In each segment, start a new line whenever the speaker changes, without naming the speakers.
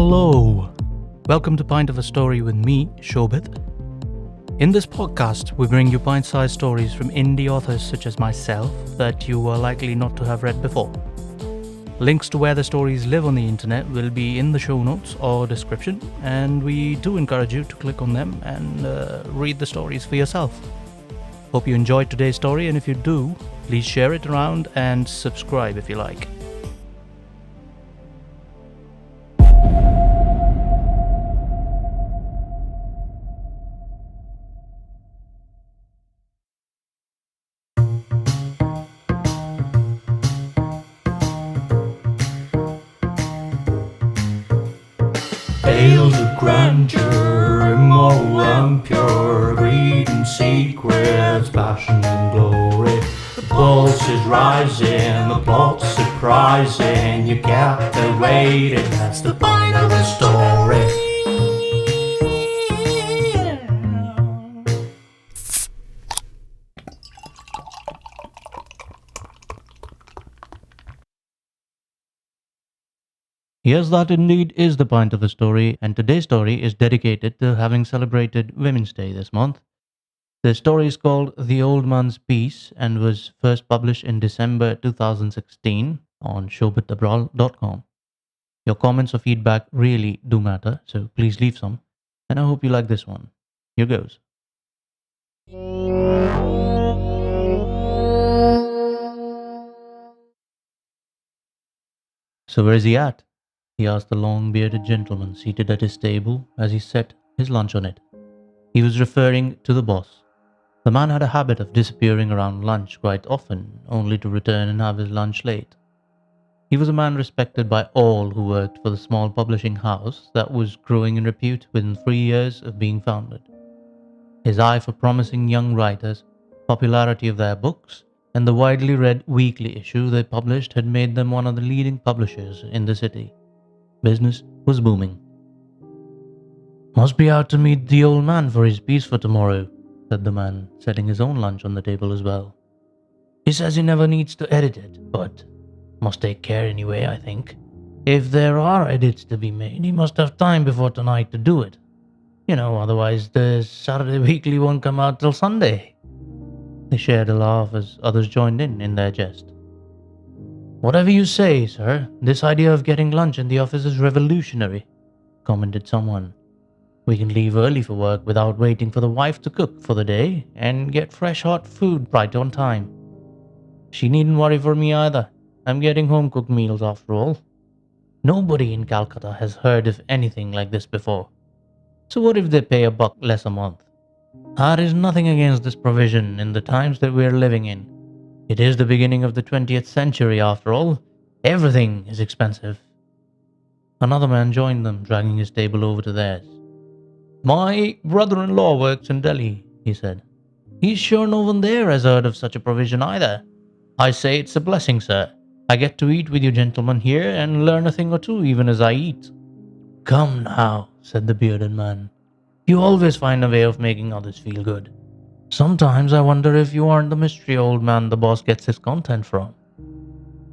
Hello! Welcome to Pint of a Story with me, Shobit. In this podcast, we bring you pint-sized stories from indie authors such as myself that you are likely not to have read before. Links to where the stories live on the internet will be in the show notes or description, and we do encourage you to click on them and read the stories for yourself. Hope you enjoyed today's story, and if you do, please share it around and subscribe if you like. Tales of grandeur, immoral and pure, greed and secrets, passion and glory. The pulse is rising, the plot's surprising. You captivated, that's the point of the story. Yes, that indeed is the point of the story, and today's story is dedicated to having celebrated Women's Day this month. The story is called The Old Man's Peace and was first published in December 2016 on showbitabral.com. Your comments or feedback really do matter, so please leave some, and I hope you like this one. Here goes. So where is he at? He asked the long-bearded gentleman seated at his table as he set his lunch on it. He was referring to the boss. The man had a habit of disappearing around lunch quite often, only to return and have his lunch late. He was a man respected by all who worked for the small publishing house that was growing in repute within 3 years of being founded. His eye for promising young writers, popularity of their books, and the widely read weekly issue they published had made them one of the leading publishers in the city. Business was booming. "Must be out to meet the old man for his piece for tomorrow," said the man, setting his own lunch on the table as well. "He says he never needs to edit it, but must take care anyway, I think. If there are edits to be made, he must have time before tonight to do it. Otherwise the Saturday weekly won't come out till Sunday." They shared a laugh as others joined in their jest. "Whatever you say, sir, this idea of getting lunch in the office is revolutionary," commented someone. "We can leave early for work without waiting for the wife to cook for the day and get fresh hot food right on time. She needn't worry for me either. I'm getting home-cooked meals after all. Nobody in Calcutta has heard of anything like this before. So what if they pay $1 less a month? There is nothing against this provision in the times that we're living in. It is the beginning of the 20th century after all. Everything is expensive." Another man joined them, dragging his table over to theirs. "My brother-in-law works in Delhi," he said. "He's sure no one there has heard of such a provision either. I say it's a blessing, sir. I get to eat with you gentlemen here and learn a thing or two even as I eat." "Come now," said the bearded man. "You always find a way of making others feel good. Sometimes I wonder if you aren't the mystery old man the boss gets his content from."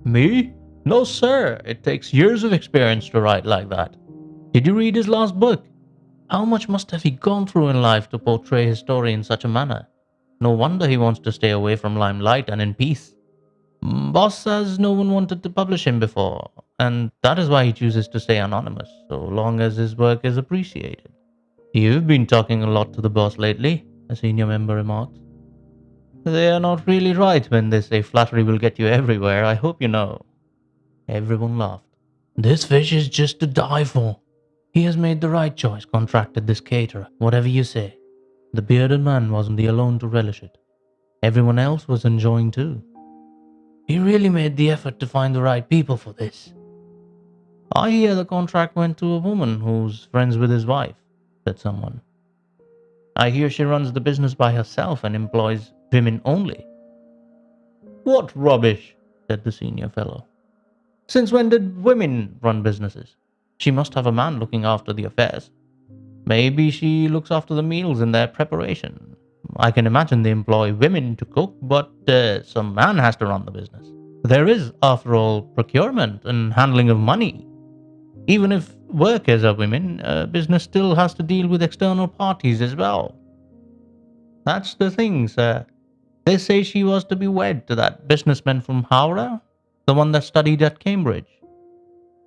"Me? No, sir. It takes years of experience to write like that. Did you read his last book? How much must have he gone through in life to portray his story in such a manner? No wonder he wants to stay away from limelight and in peace. Boss says no one wanted to publish him before, and that is why he chooses to stay anonymous, so long as his work is appreciated." "You've been talking a lot to the boss lately," a senior member remarked. "They are not really right when they say flattery will get you everywhere, I hope you know." Everyone laughed. "This fish is just to die for. He has made the right choice, contracted this caterer, whatever you say." The bearded man wasn't the alone to relish it. Everyone else was enjoying too. "He really made the effort to find the right people for this." "I hear the contract went to a woman who's friends with his wife," said someone. "I hear she runs the business by herself and employs women only." "What rubbish," said the senior fellow. "Since when did women run businesses? She must have a man looking after the affairs. Maybe she looks after the meals and their preparation. I can imagine they employ women to cook, but some man has to run the business. There is, after all, procurement and handling of money. Even if workers are women, business still has to deal with external parties as well. That's the thing, sir. They say she was to be wed to that businessman from Howrah, the one that studied at Cambridge.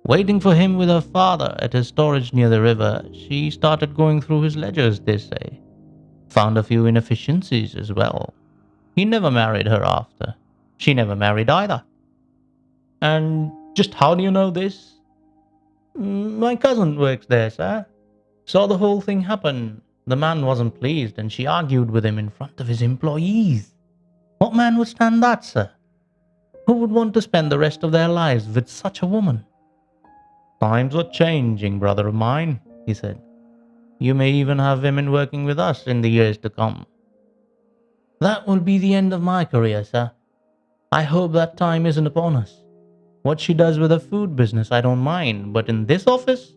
Waiting for him with her father at his storage near the river, she started going through his ledgers, they say. Found a few inefficiencies as well. He never married her after. She never married either. And just how do you know this? My cousin works there, sir. Saw the whole thing happen. The man wasn't pleased and she argued with him in front of his employees. What man would stand that, sir? Who would want to spend the rest of their lives with such a woman? Times are changing, brother of mine, he said. You may even have women working with us in the years to come. That will be the end of my career, sir. I hope that time isn't upon us. What she does with her food business, I don't mind, but in this office?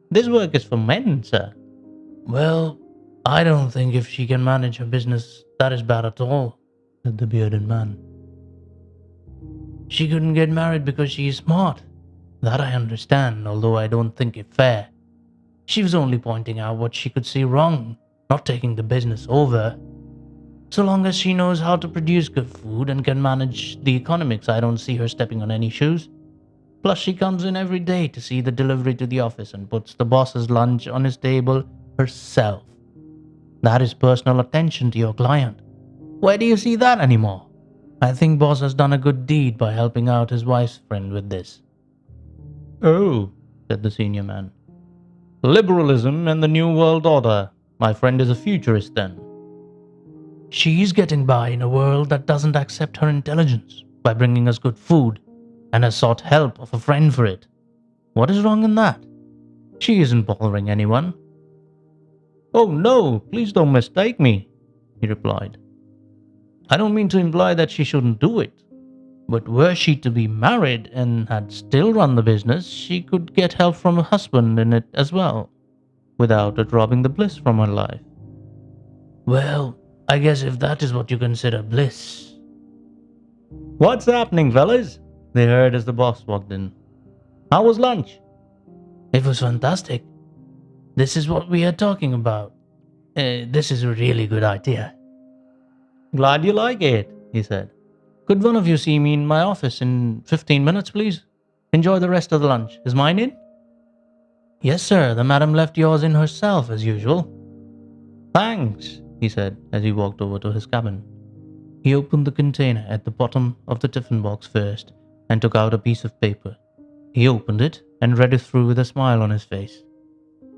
This work is for men, sir. Well, I don't think if she can manage her business, that is bad at all, said the bearded man. She couldn't get married because she is smart. That I understand, although I don't think it fair. She was only pointing out what she could see wrong, not taking the business over. So long as she knows how to produce good food and can manage the economics, I don't see her stepping on any shoes. Plus, she comes in every day to see the delivery to the office and puts the boss's lunch on his table herself. That is personal attention to your client. Where do you see that anymore? I think boss has done a good deed by helping out his wife's friend with this. Oh, said the senior man. Liberalism and the New World Order. My friend is a futurist then. She's getting by in a world that doesn't accept her intelligence by bringing us good food and has sought help of a friend for it. What is wrong in that? She isn't bothering anyone. Oh no, please don't mistake me, he replied. I don't mean to imply that she shouldn't do it. But were she to be married and had still run the business, she could get help from her husband in it as well, without it robbing the bliss from her life. Well, I guess if that is what you consider bliss. What's happening, fellas? They heard as the boss walked in. How was lunch? It was fantastic. This is what we are talking about. This is a really good idea. Glad you like it, he said. Could one of you see me in my office in 15 minutes, please? Enjoy the rest of the lunch. Is mine in? Yes, sir. The madam left yours in herself, as usual. Thanks, he said as he walked over to his cabin. He opened the container at the bottom of the tiffin box first and took out a piece of paper. He opened it and read it through with a smile on his face.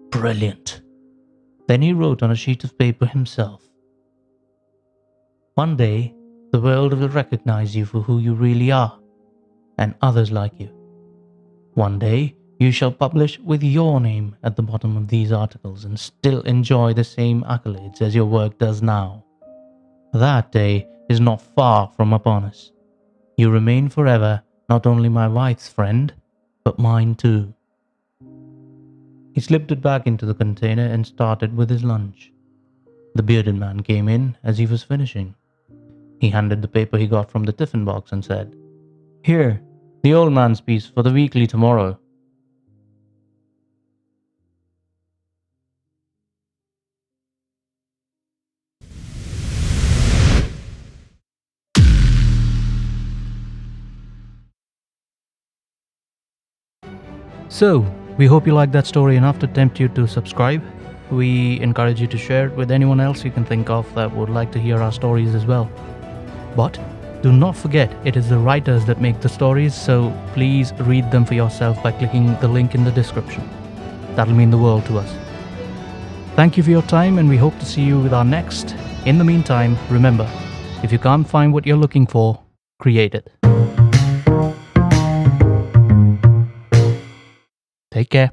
Brilliant. Then he wrote on a sheet of paper himself. One day, the world will recognize you for who you really are, and others like you. One day, you shall publish with your name at the bottom of these articles and still enjoy the same accolades as your work does now. That day is not far from upon us. You remain forever not only my wife's friend, but mine too. He slipped it back into the container and started with his lunch. The bearded man came in as he was finishing. He handed the paper he got from the tiffin box and said, Here, the old man's piece for the weekly tomorrow. So, we hope you liked that story enough to tempt you to subscribe. We encourage you to share it with anyone else you can think of that would like to hear our stories as well. But do not forget, it is the writers that make the stories, so please read them for yourself by clicking the link in the description. That'll mean the world to us. Thank you for your time, and we hope to see you with our next. In the meantime, remember, if you can't find what you're looking for, create it. Take care.